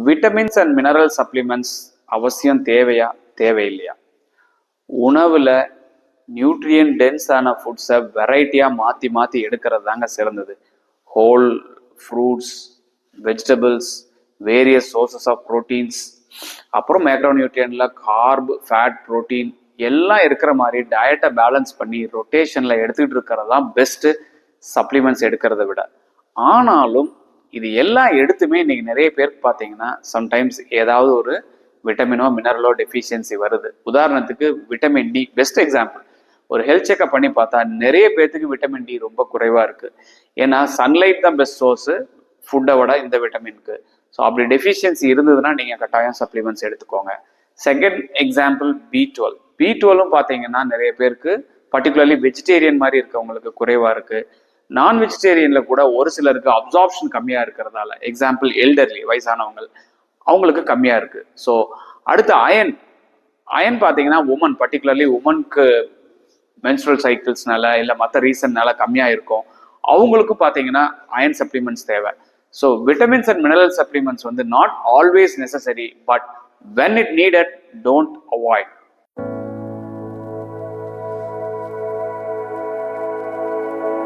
Vitamins and mineral supplements அவசியம் தேவையா தேவையில்லையா? உணவுல நியூட்ரியன் டென்ஸான ஃபுட்ஸை வெரைட்டியாக மாற்றி மாற்றி எடுக்கிறது தாங்க சிறந்தது. Whole fruits, vegetables, various sources of proteins, அப்புறம் மேக்ரோநியூட்ரியன்ல கார்ப், ஃபேட், ப்ரோட்டீன் எல்லாம் இருக்கிற மாதிரி டயட்டை பேலன்ஸ் பண்ணி ரொட்டேஷனில் எடுத்துக்கிட்டு இருக்கிறது தான் பெஸ்ட்டு சப்ளிமெண்ட்ஸ் எடுக்கிறத விட. ஆனாலும் இது எல்லாம் எடுத்துமே இன்னைக்கு நிறைய பேருக்கு பார்த்தீங்கன்னா சம்டைம்ஸ் ஏதாவது ஒரு விட்டமினோ மினரலோ டெஃபிஷியன்சி வருது. உதாரணத்துக்கு விட்டமின் டி பெஸ்ட் எக்ஸாம்பிள். ஒரு ஹெல்த் செக்அப் பண்ணி பார்த்தா நிறைய பேர்த்துக்கு விட்டமின் டி ரொம்ப குறைவாக இருக்குது. ஏன்னா சன்லைட் தான் பெஸ்ட் சோர்ஸு ஃபுட்டை விட இந்த விட்டமின்க்கு. ஸோ அப்படி டெஃபிஷியன்சி இருந்ததுன்னா நீங்கள் கட்டாயம் சப்ளிமெண்ட்ஸ் எடுத்துக்கோங்க. Second example B12. B12 பார்த்தீங்கன்னா நிறைய பேருக்கு பர்டிகுலர்லி வெஜிடேரியன் மாதிரி இருக்கவங்களுக்கு குறைவாக இருக்குது. நான் வெஜிடேரியனில் கூட ஒரு சிலருக்கு அப்சார்ப்ஷன் கம்மியாக இருக்கிறதால, எக்ஸாம்பிள் எல்டர்லி வயசானவங்க, அவங்களுக்கு கம்மியாக இருக்குது. ஸோ அடுத்து அயன் பார்த்தீங்கன்னா உமன், பர்டிகுலர்லி உமனுக்கு மென்ஸ்ட்ரல் சைக்கிள்ஸ்னால இல்லை மற்ற ரீசன்னால கம்மியாக இருக்கும். அவங்களுக்கும் பார்த்தீங்கன்னா அயன் சப்ளிமெண்ட்ஸ் தேவை. So vitamins and mineral supplements வந்து not always necessary, but when it needed, don't avoid.